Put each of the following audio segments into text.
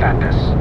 got this.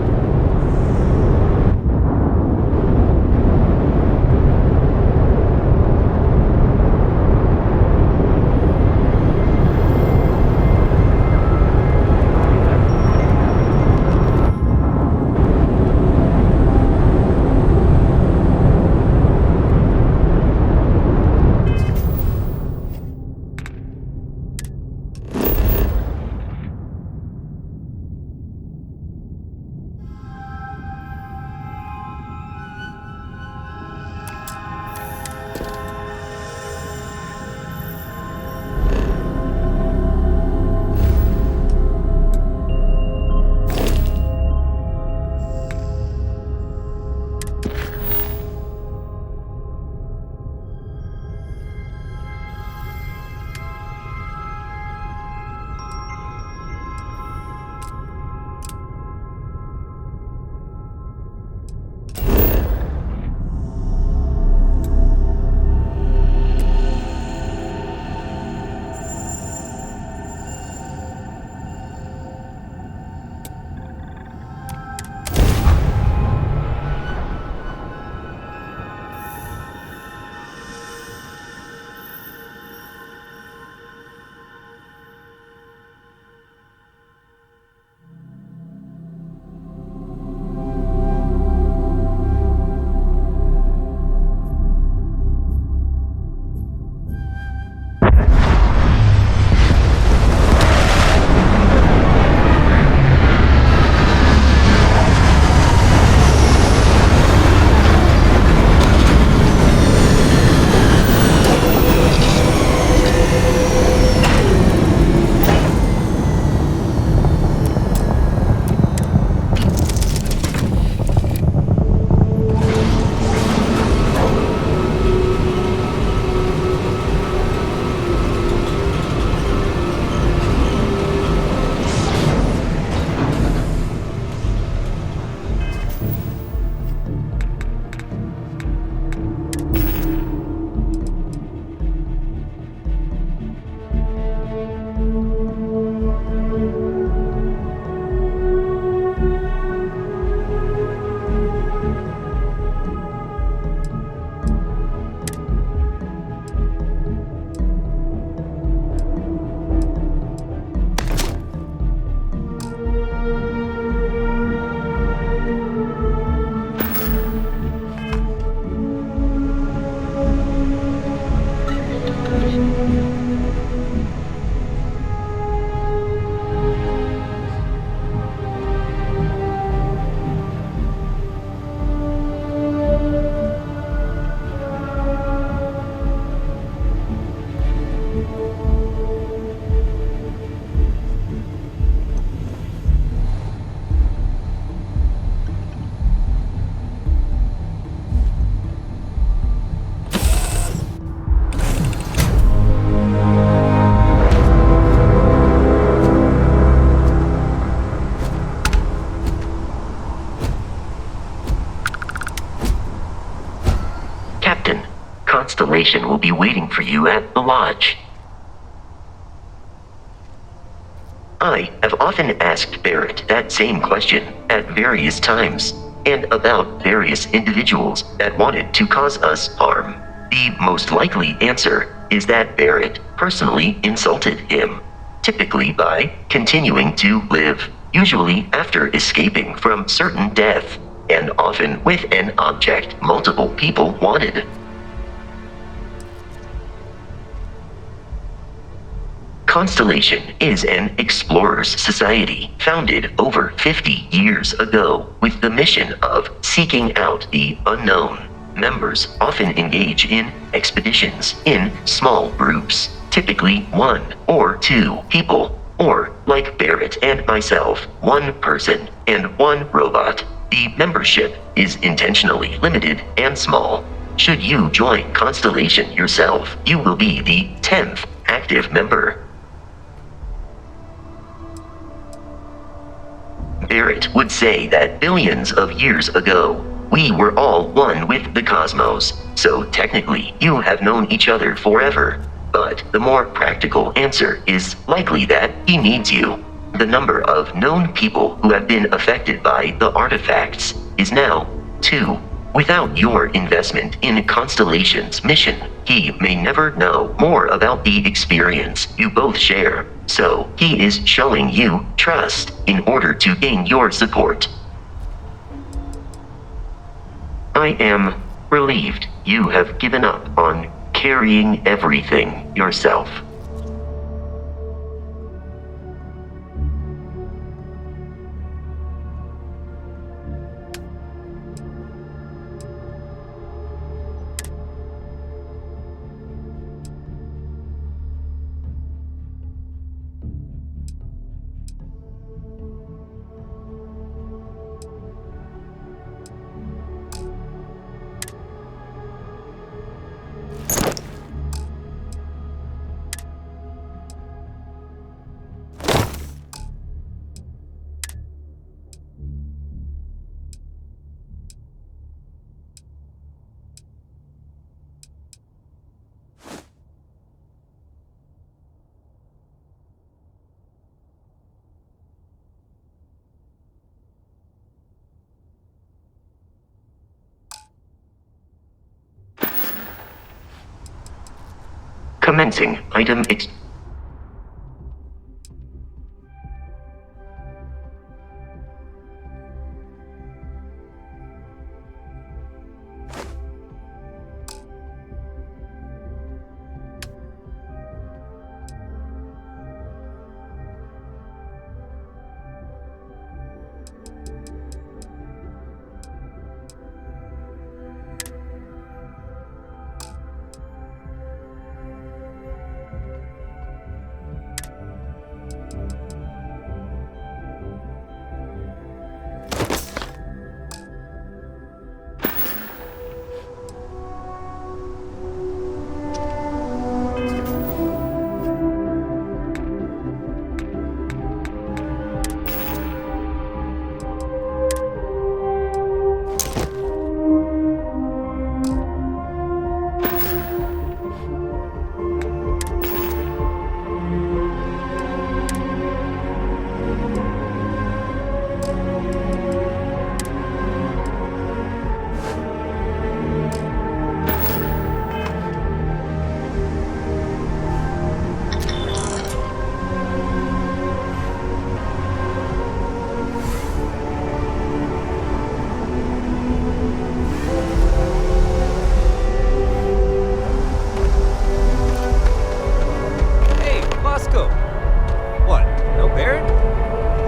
Constellation will be waiting for you at the lodge. I have often asked Barrett that same question at various times, and about various individuals that wanted to cause us harm. The most likely answer is that Barrett personally insulted him, typically by continuing to live, usually after escaping from certain death, and often with an object multiple people wanted. Constellation is an explorers society founded over 50 years ago with the mission of seeking out the unknown. Members often engage in expeditions in small groups, typically 1 or 2 people, or, like Barrett and myself, 1 person and 1 robot. The membership is intentionally limited and small. Should you join Constellation yourself, you will be the 10th active member. Barrett would say that billions of years ago, we were all one with the cosmos, so technically you have known each other forever. But the more practical answer is likely that he needs you. The number of known people who have been affected by the artifacts is now 2. Without your investment in Constellation's mission, he may never know more about the experience you both share. So, he is showing you trust in order to gain your support. I am relieved you have given up on carrying everything yourself. Commencing item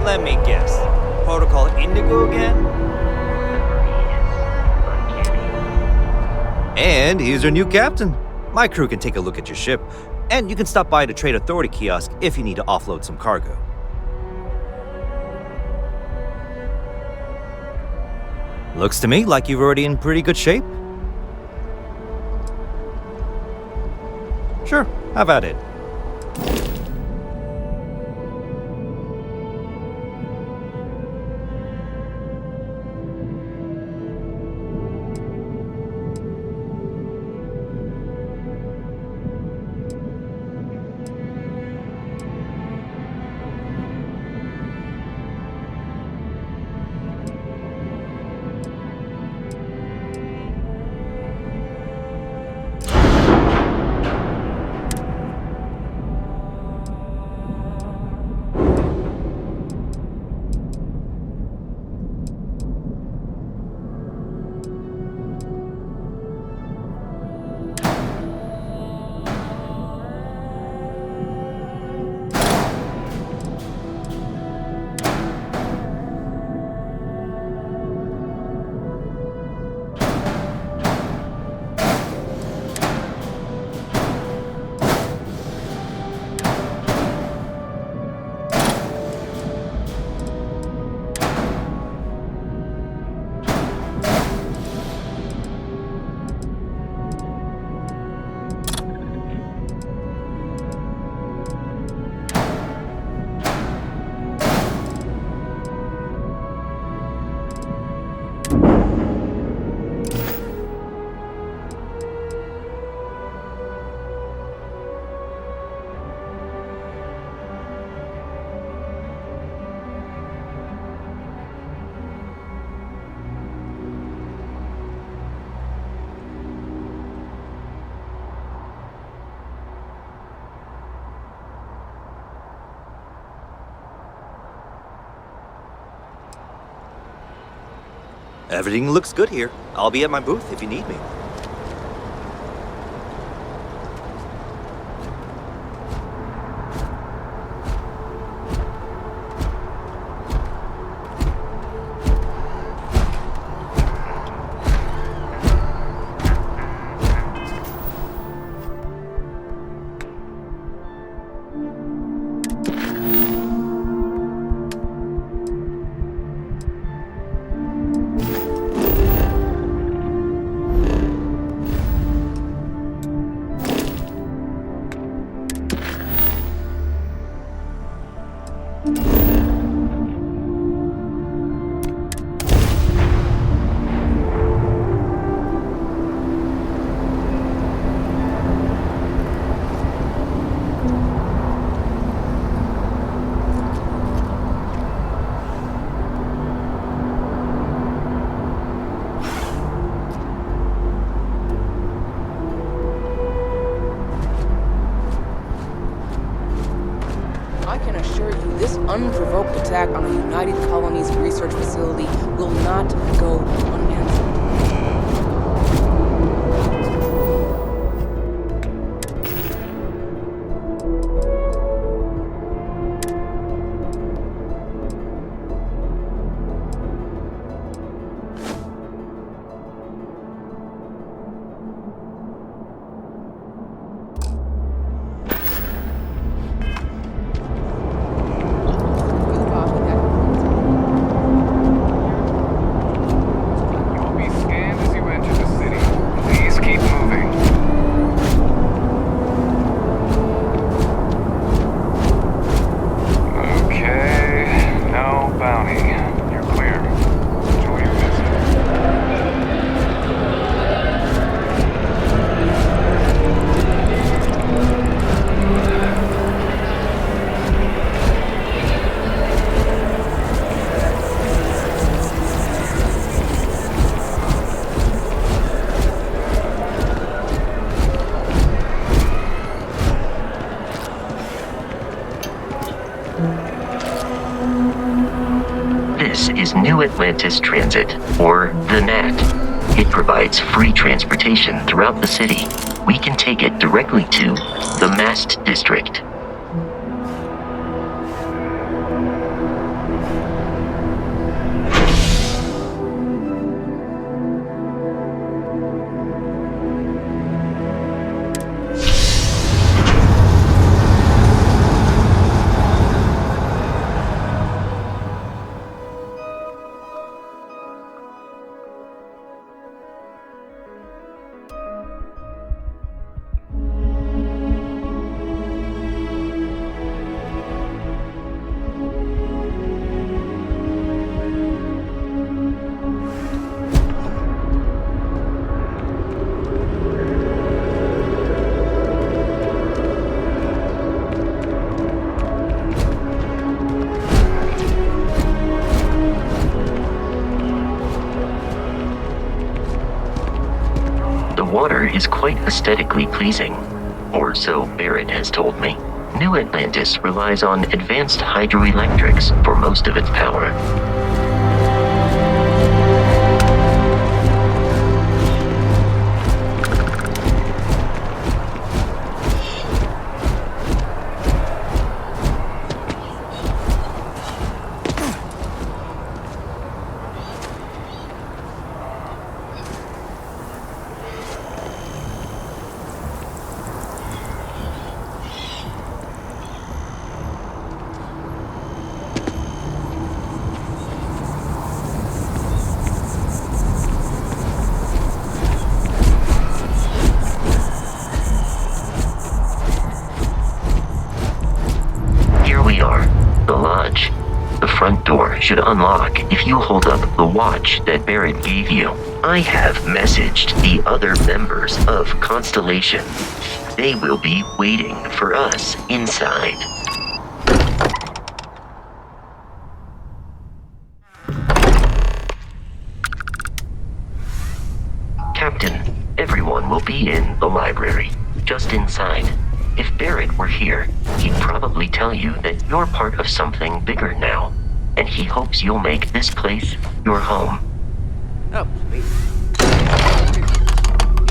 Let me guess. Protocol Indigo again? And here's your new captain. My crew can take a look at your ship, and you can stop by the Trade Authority kiosk if you need to offload some cargo. Looks to me like you're already in pretty good shape. Sure, have at it. Everything looks good here. I'll be at my booth if you need me. Unprovoked attack on a United Colonies research facility will not go unanswered. This is New Atlantis Transit, or the NAT. It provides free transportation throughout the city. We can take it directly to the Mast District. The water is quite aesthetically pleasing, or so Barrett has told me. New Atlantis relies on advanced hydroelectrics for most of its power. Front door should unlock if you hold up the watch that Barrett gave you. I have messaged the other members of Constellation. They will be waiting for us inside. Captain, everyone will be in the library, just inside. If Barrett were here, he'd probably tell you that you're part of something bigger now, and he hopes you'll make this place your home. Oh, please.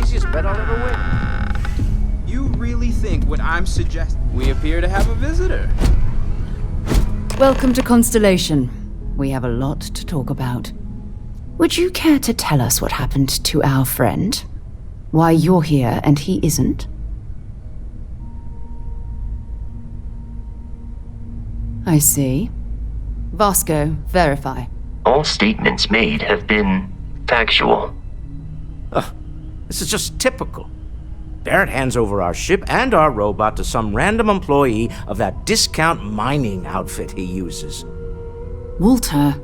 Easiest bet I'll ever win. You really think what I'm suggesting? We appear to have a visitor. Welcome to Constellation. We have a lot to talk about. Would you care to tell us what happened to our friend? Why you're here and he isn't? I see. Vasco, verify. All statements made have been factual. This is just typical. Barrett hands over our ship and our robot to some random employee of that discount mining outfit he uses. Walter.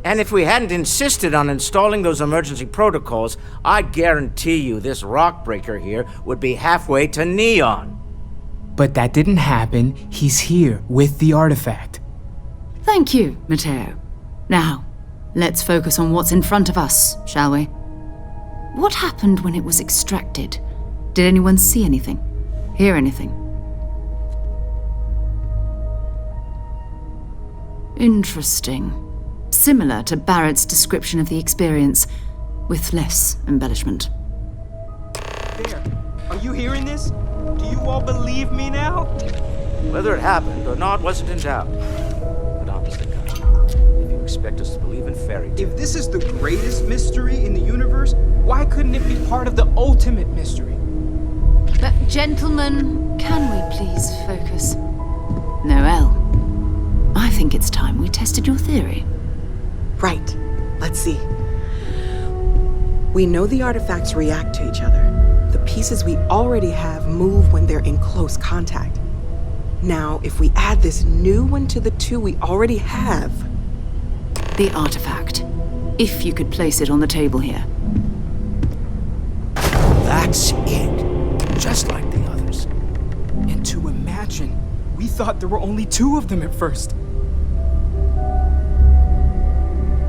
And if we hadn't insisted on installing those emergency protocols, I guarantee you this rock breaker here would be halfway to Neon. But that didn't happen. He's here with the artifact. Thank you, Matteo. Now, let's focus on what's in front of us, shall we? What happened when it was extracted? Did anyone see anything? Hear anything? Interesting. Similar to Barrett's description of the experience, with less embellishment. There. Are you hearing this? Do you all believe me now? Whether it happened or not wasn't in doubt. But honestly, guys, if you expect us to believe in fairy tales... If this is the greatest mystery in the universe, why couldn't it be part of the ultimate mystery? But gentlemen, can we please focus? Noelle, I think it's time we tested your theory. Right. Let's see. We know the artifacts react to each other. The pieces we already have move when they're in close contact. Now, if we add this new one to the two we already have... The artifact. If you could place it on the table here. That's it. Just like the others. And to imagine, we thought there were only two of them at first.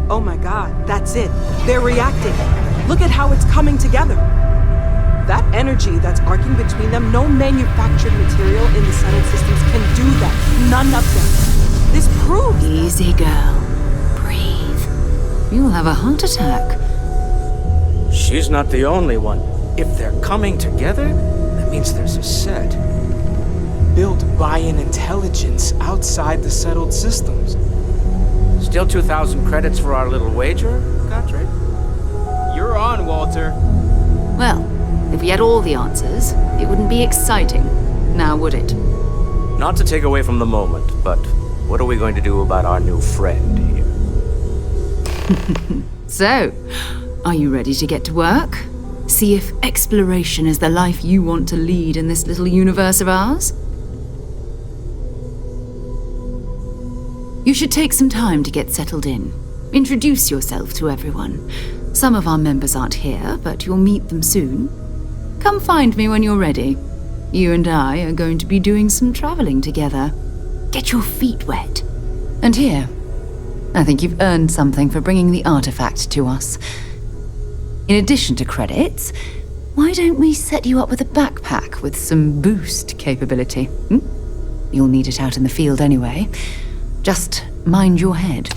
Oh my god, that's it. They're reacting. Look at how it's coming together. That energy that's arcing between them, no manufactured material in the settled systems can do that. None of them. This proves... Easy, girl. Breathe. You'll have a heart attack. She's not the only one. If they're coming together, that means there's a set. Built by an intelligence outside the settled systems. Still 2,000 credits for our little wager, Godfrey? You're on, Walter. Well, if we had all the answers, it wouldn't be exciting, now would it? Not to take away from the moment, but what are we going to do about our new friend here? So, are you ready to get to work? See if exploration is the life you want to lead in this little universe of ours? You should take some time to get settled in. Introduce yourself to everyone. Some of our members aren't here, but you'll meet them soon. Come find me when you're ready. You and I are going to be doing some traveling together. Get your feet wet. And here, I think you've earned something for bringing the artifact to us. In addition to credits, why don't we set you up with a backpack with some boost capability? You'll need it out in the field anyway. Just mind your head.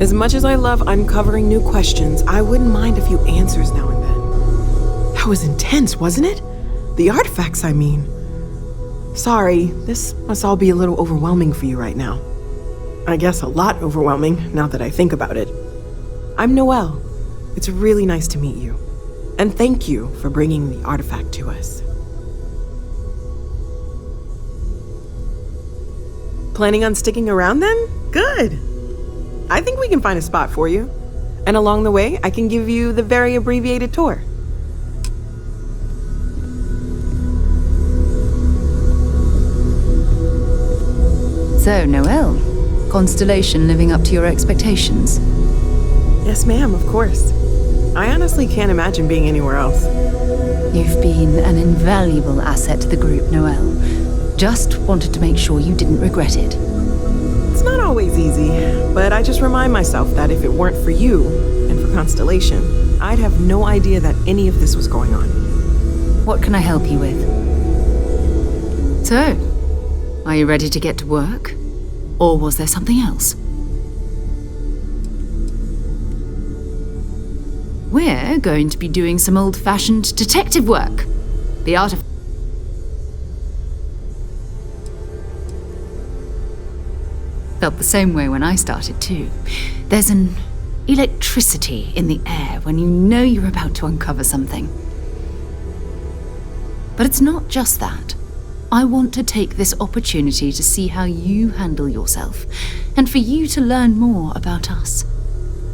As much as I love uncovering new questions, I wouldn't mind a few answers now and then. That was intense, wasn't it? The artifacts, I mean. Sorry, this must all be a little overwhelming for you right now. I guess a lot overwhelming, now that I think about it. I'm Noelle. It's really nice to meet you. And thank you for bringing the artifact to us. Planning on sticking around then? Good. I think we can find a spot for you. And along the way, I can give you the very abbreviated tour. So, Noelle, Constellation living up to your expectations? Yes, ma'am, of course. I honestly can't imagine being anywhere else. You've been an invaluable asset to the group, Noelle. Just wanted to make sure you didn't regret it. It's not always easy, but I just remind myself that if it weren't for you and for Constellation, I'd have no idea that any of this was going on. What can I help you with? So, are you ready to get to work? Or was there something else? We're going to be doing some old-fashioned detective work. The art of... Felt the same way when I started too. There's an electricity in the air when you know you're about to uncover something. But it's not just that. I want to take this opportunity to see how you handle yourself, and for you to learn more about us.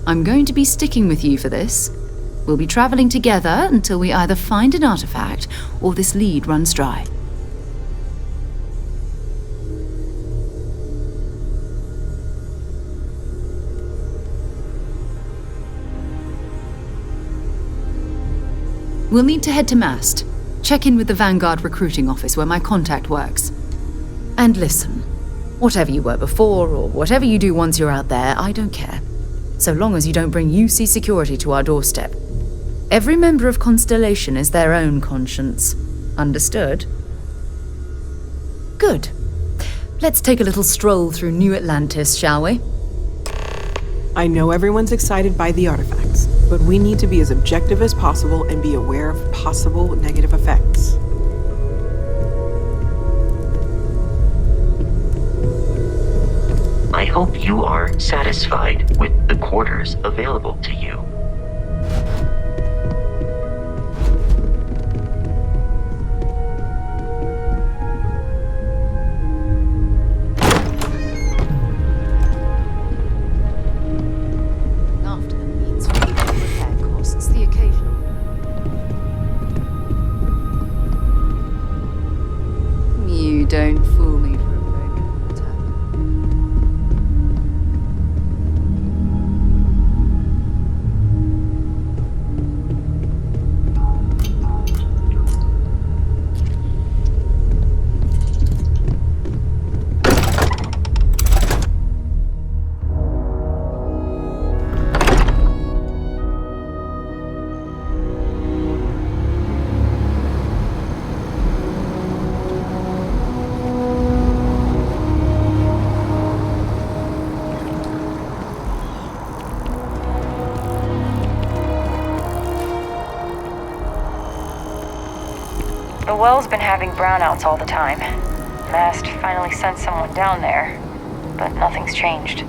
I'm going to be sticking with you for this. We'll be traveling together until we either find an artifact or this lead runs dry. We'll need to head to Mast. Check in with the Vanguard recruiting office where my contact works. And listen, whatever you were before or whatever you do once you're out there, I don't care. So long as you don't bring UC security to our doorstep. Every member of Constellation is their own conscience. Understood? Good. Let's take a little stroll through New Atlantis, shall we? I know everyone's excited by the artifacts, but we need to be as objective as possible and be aware of possible negative effects. I hope you are satisfied with the quarters available to you. Don't fool me for a moment, Tap. The well's been having brownouts all the time. Mast finally sent someone down there, but nothing's changed.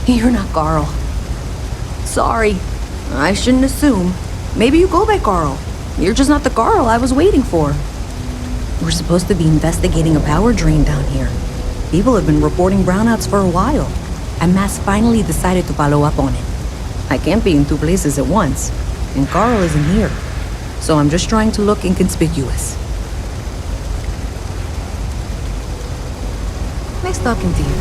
You're not Carl. Sorry. I shouldn't assume. Maybe you go by Carl. You're just not the Carl I was waiting for. We're supposed to be investigating a power drain down here. People have been reporting brownouts for a while, and Mass finally decided to follow up on it. I can't be in two places at once, and Carl isn't here, so I'm just trying to look inconspicuous. Nice talking to you.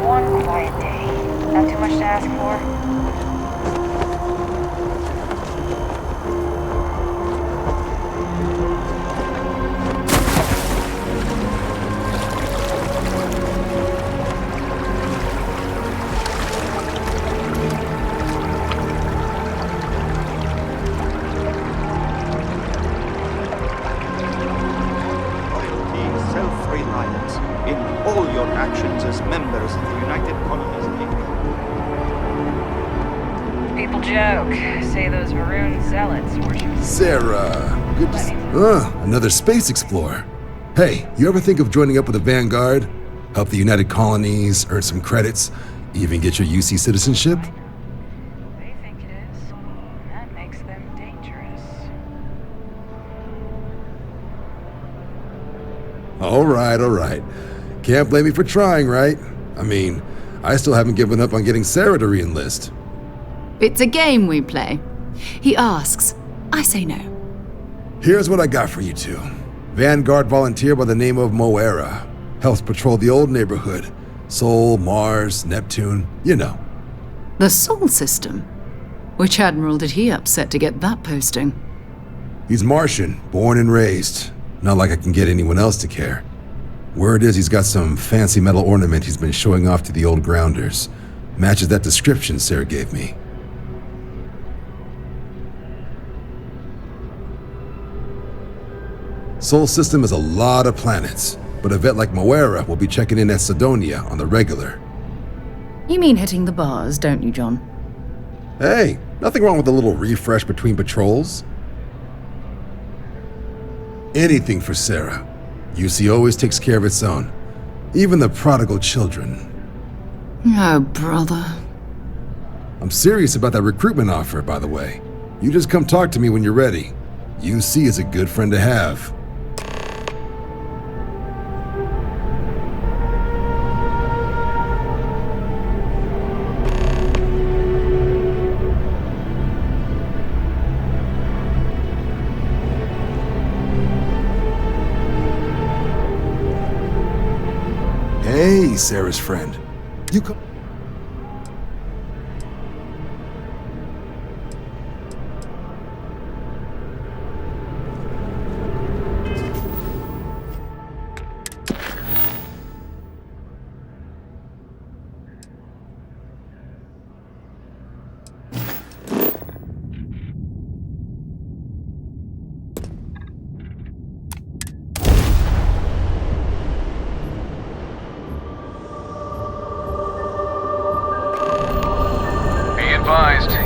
One quiet day. Not too much to ask for. Self-reliance in all your actions as members of the United Colonies League. People joke. Say those maroon zealots worship. Sarah, good to see. Another space explorer. Hey, you ever think of joining up with the Vanguard? Help the United Colonies, earn some credits, even get your UC citizenship? They think it is. That makes them dangerous. All right. Can't blame me for trying, right? I mean, I still haven't given up on getting Sarah to re-enlist. It's a game we play. He asks, I say no. Here's what I got for you two. Vanguard volunteer by the name of Moera. Helps patrol the old neighborhood. Sol, Mars, Neptune, you know. The Sol system? Which admiral did he upset to get that posting? He's Martian, born and raised. Not like I can get anyone else to care. Word is he's got some fancy metal ornament he's been showing off to the old grounders. Matches that description Sarah gave me. Sol system has a lot of planets, but a vet like Moera will be checking in at Sidonia on the regular. You mean hitting the bars, don't you, John? Hey, nothing wrong with a little refresh between patrols. Anything for Sarah. UC always takes care of its own. Even the prodigal children. Oh, brother. I'm serious about that recruitment offer, by the way. You just come talk to me when you're ready. UC is a good friend to have. Hey, Sarah's friend. You come.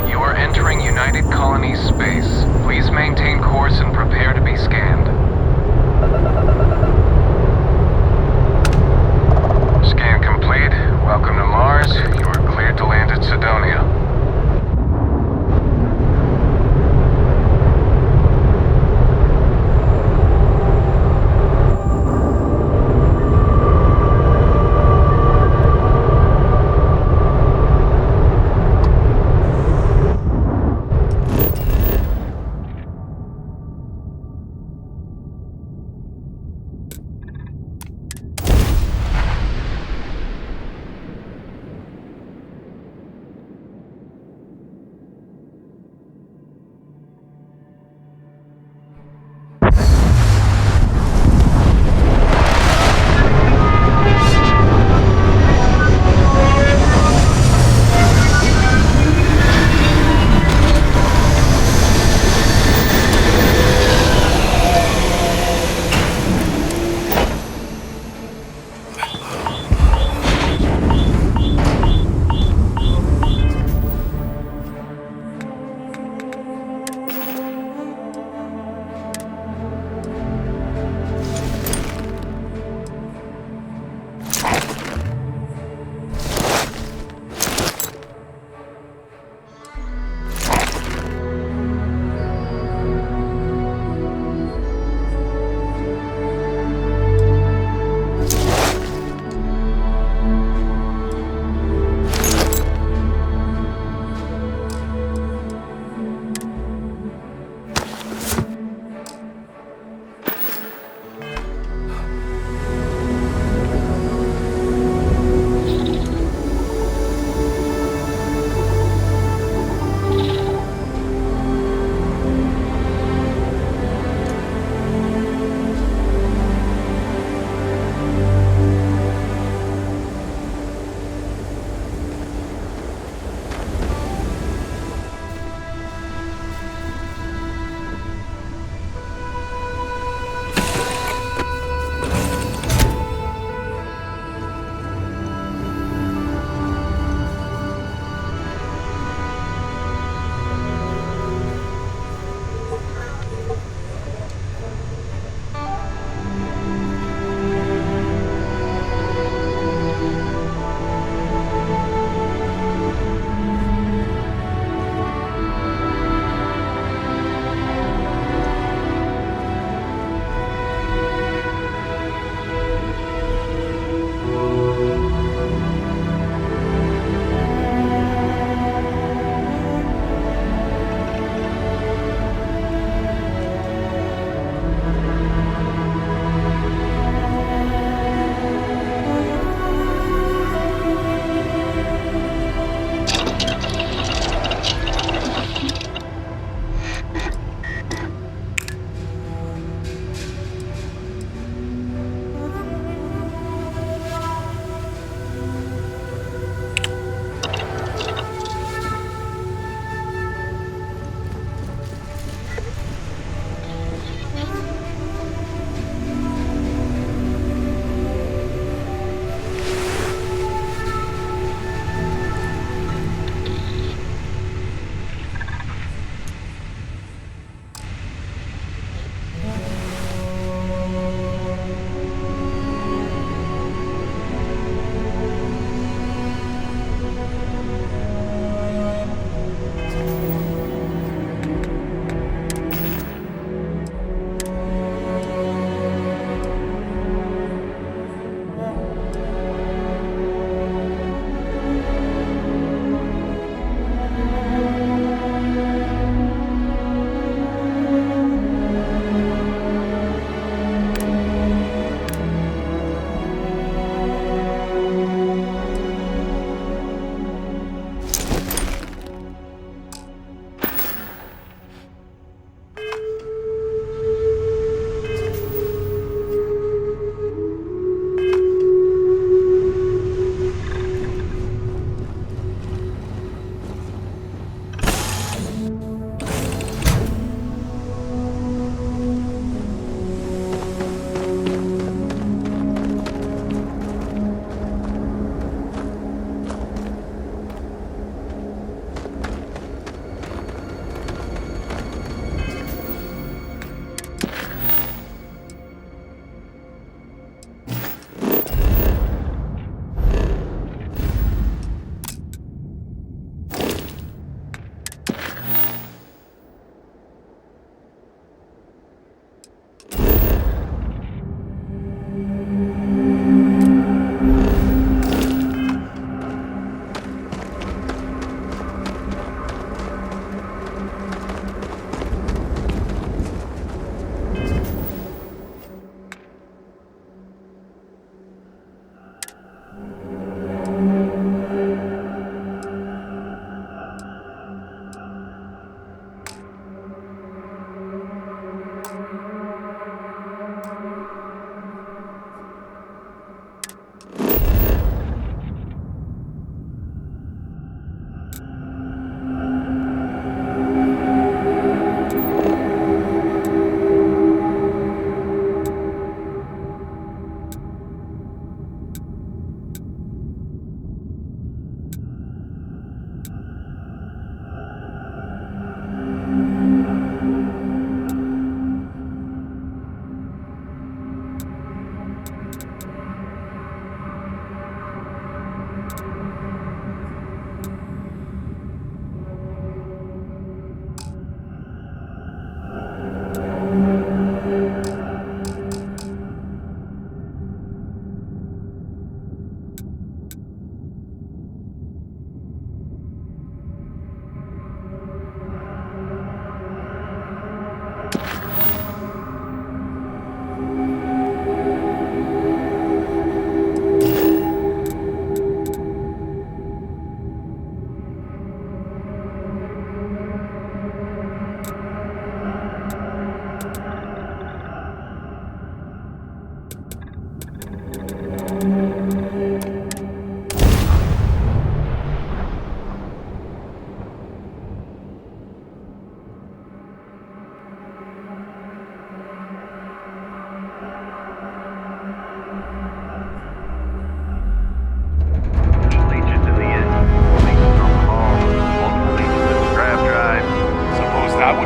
You are entering United Colonies space. Please maintain course and prepare to be scanned.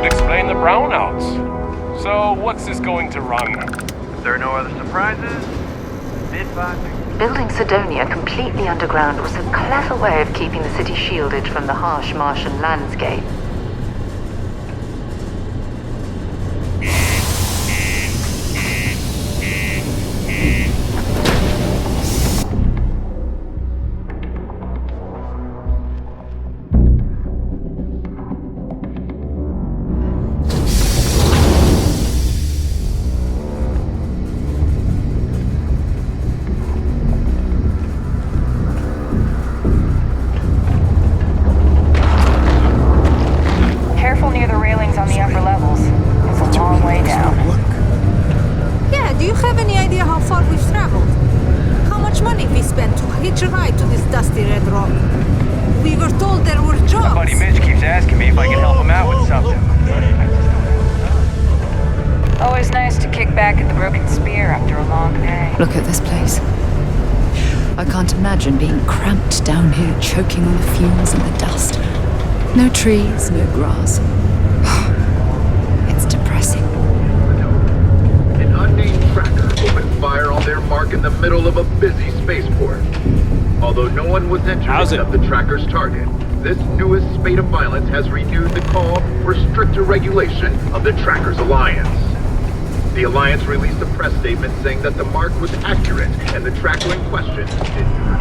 would explain the brownouts. So, what's this going to run? If there are no other surprises, mid-5. Building Sidonia completely underground was a clever way of keeping the city shielded from the harsh Martian landscape. Careful near the railings on the upper levels. It's a long way down. Yeah, do you have any idea how far we've traveled? How much money we spent to hitch a ride to this dusty red rock? We were told there were jobs. My buddy Mitch keeps asking me if I can help him out with something. Always nice to kick back at the Broken Spear after a long day. Look at this place. I can't imagine being cramped down here, choking on the fumes and the dust. No trees, no grass. It's depressing. An unnamed tracker opened fire on their mark in the middle of a busy spaceport. Although no one was injured except the tracker's target, this newest spate of violence has renewed the call for stricter regulation of the tracker's alliance. The alliance released a press statement saying that the mark was accurate and the tracker in question did not.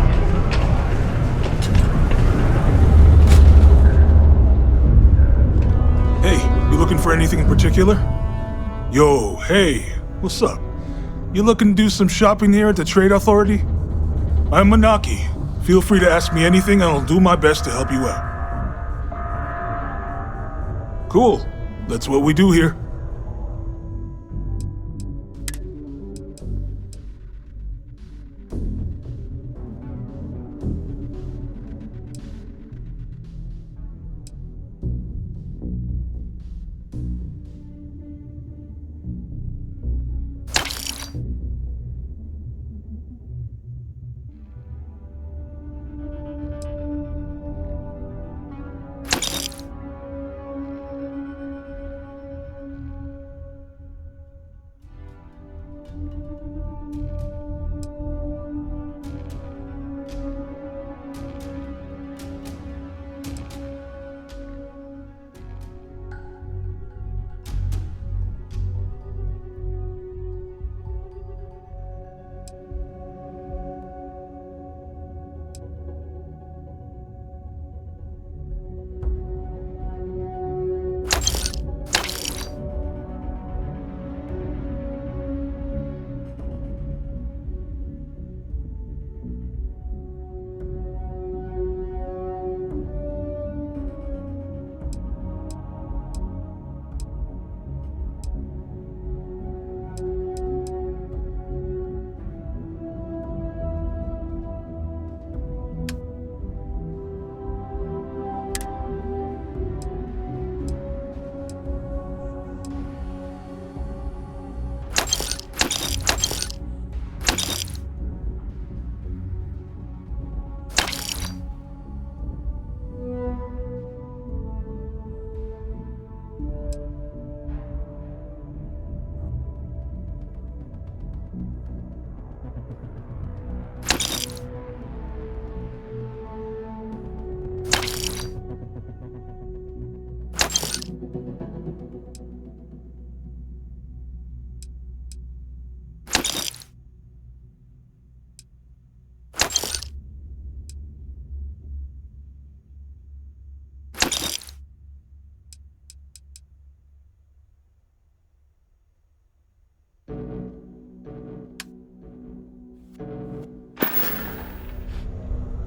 Hey, you looking for anything in particular? Yo, hey, what's up? You looking to do some shopping here at the Trade Authority? I'm Manaki. Feel free to ask me anything and I'll do my best to help you out. Cool. That's what we do here.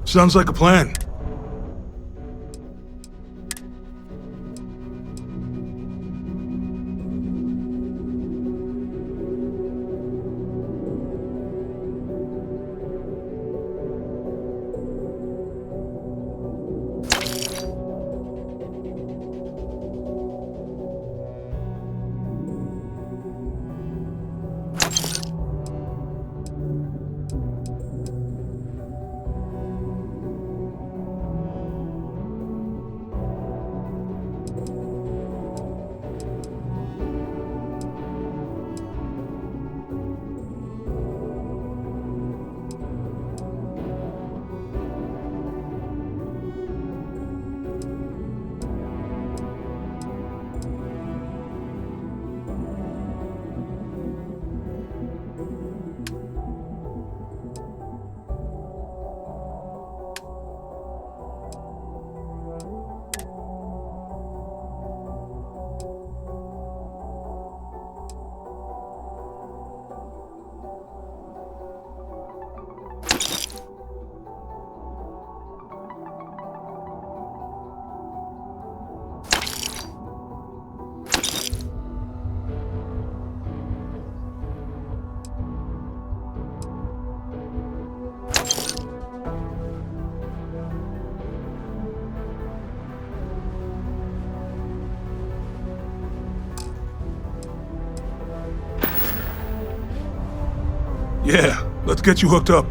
Sounds like a plan. Yeah, let's get you hooked up.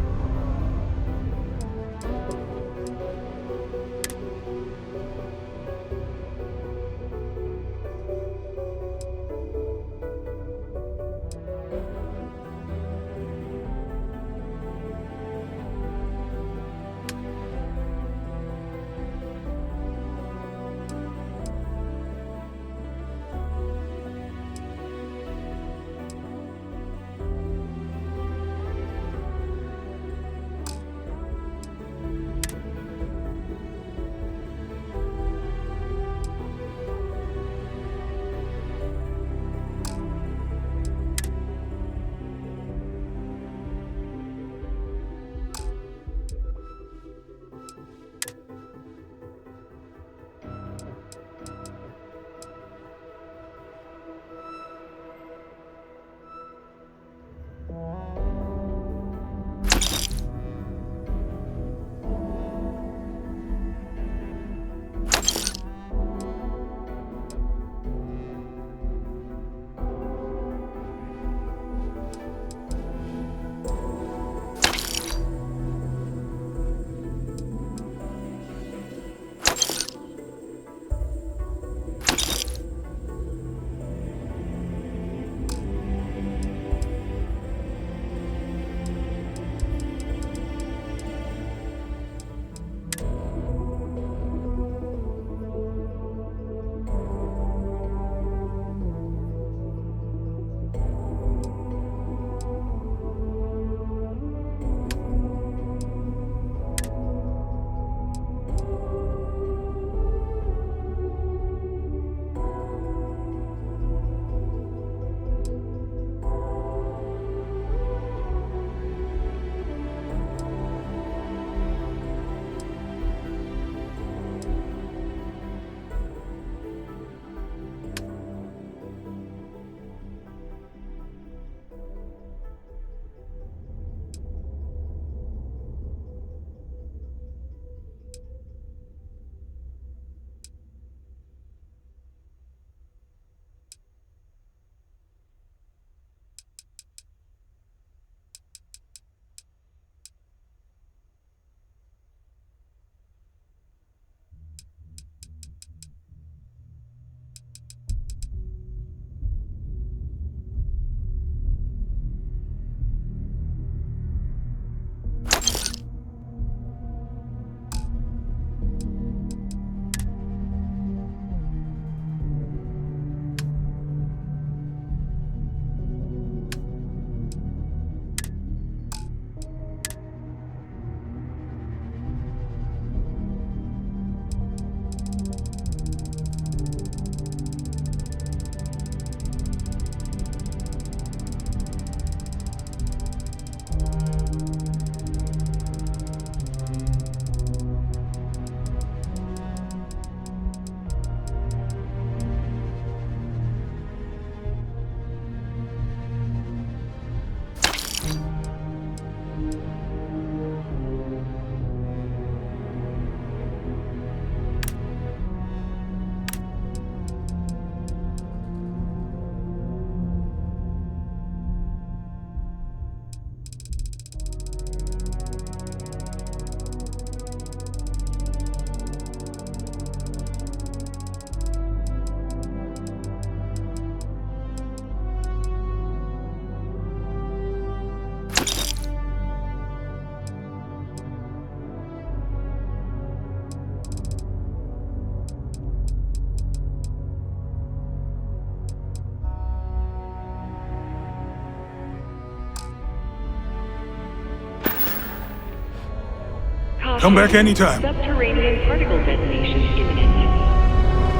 Come back anytime. Subterranean particle detonation imminent.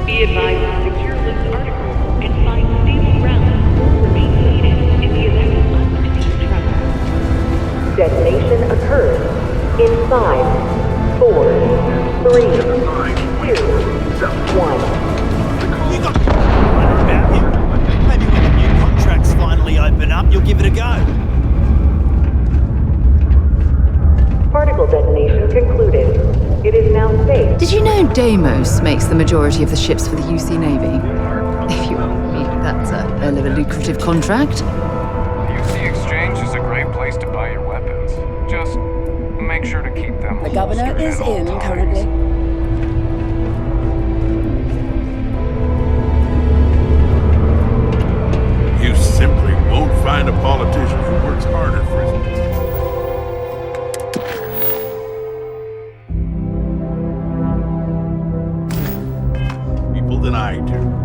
Be advised to secure this article and find stable ground or remain seated in the event of uncontained travel. Detonation occurs in 5, 4, 3, 2, 1. You got about you? Maybe when the new contracts finally open up, you'll give it a go. Particle detonation concluded. It is now safe. Did you know Deimos makes the majority of the ships for the UC Navy? If you ask me, that's a hell of a lucrative contract. UC Exchange is a great place place to buy your weapons. Just make sure to keep them The governor holstered is at all in times. currently. You simply won't find a politician who works harder for his... people than I do.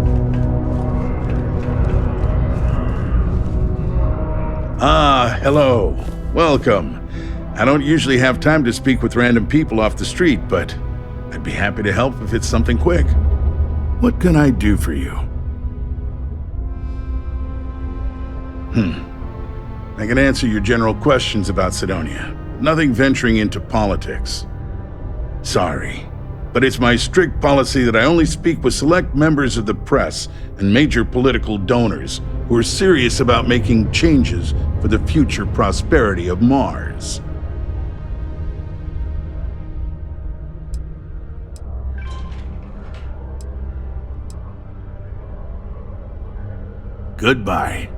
Ah, hello. Welcome. I don't usually have time to speak with random people off the street, but I'd be happy to help if it's something quick. What can I do for you? I can answer your general questions about Sidonia. Nothing venturing into politics. Sorry, but it's my strict policy that I only speak with select members of the press and major political donors who are serious about making changes for the future prosperity of Mars. Goodbye.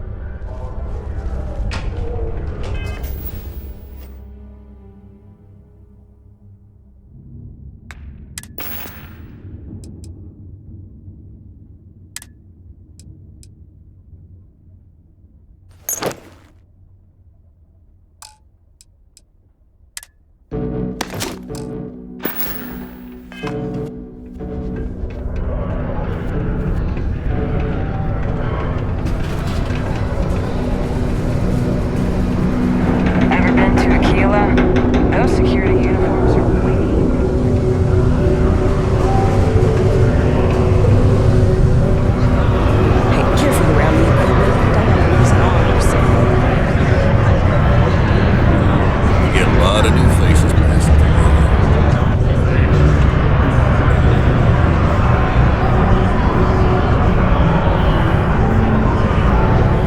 Those security uniforms are way... Hey, careful around the equipment. Don't want to lose arms. You get a lot of new faces passing through.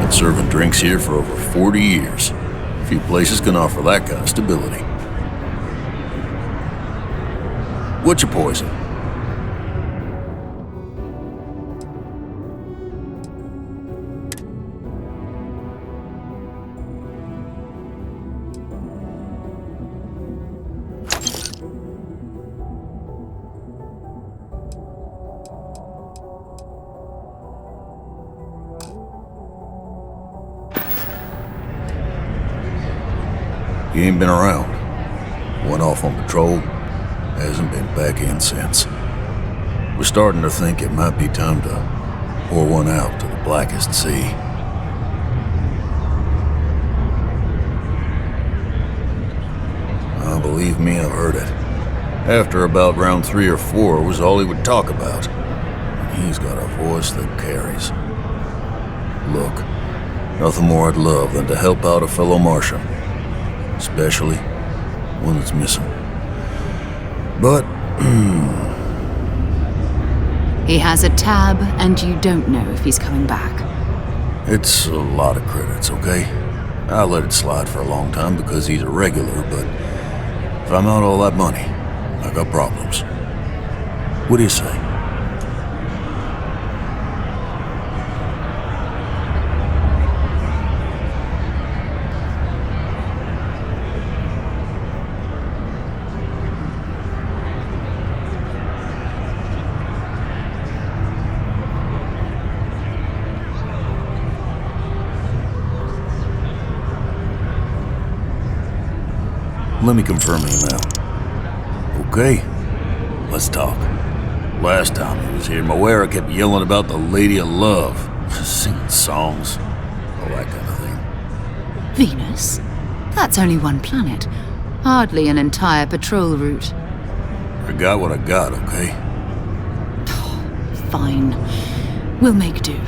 Been serving drinks here for over 40 years. Few places can offer that kind of stability. What's your poison? He ain't been around. Went off on patrol. Hasn't been back in since. We're starting to think it might be time to pour one out to the blackest sea. Oh, believe me, I've heard it. After about round 3 or 4 was all he would talk about. And he's got a voice that carries. Look, nothing more I'd love than to help out a fellow Martian. Especially one that's missing. But, He has a tab, and you don't know if he's coming back. it's a lot of credits, okay? I let it slide for a long time because he's a regular, but if I'm out all that money, I got problems. What do you say? Let me confirm the amount. Okay, let's talk. Last time he was here, Moera kept yelling about the Lady of Love, singing songs, all that kind of thing. Venus? That's only one planet. Hardly an entire patrol route. I got what I got, okay? Fine. We'll make do.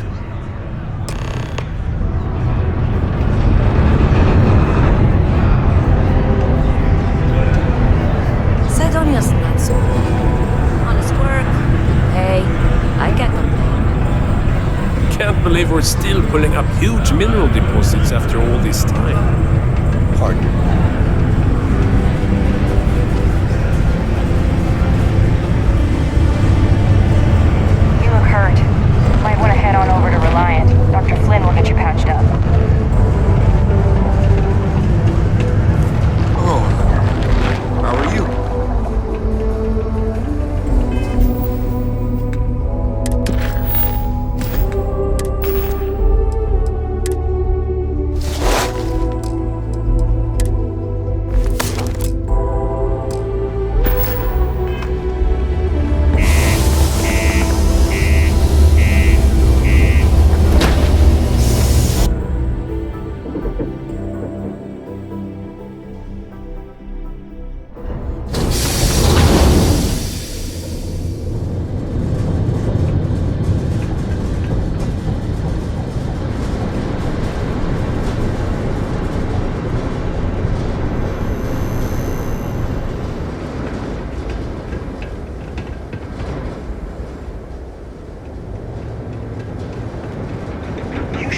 Sidonia's not so honest work. Hey, I get them. Can't believe we're still pulling up huge mineral deposits after all this time. Pardon? You look hurt. Might want to head on over to Reliant. Dr. Flynn will get you patched up.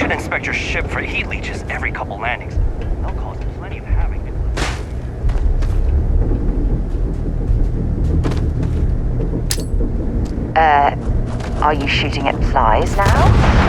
should inspect your ship for heat leeches every couple landings. They'll cause plenty of havoc. Are you shooting at flies now?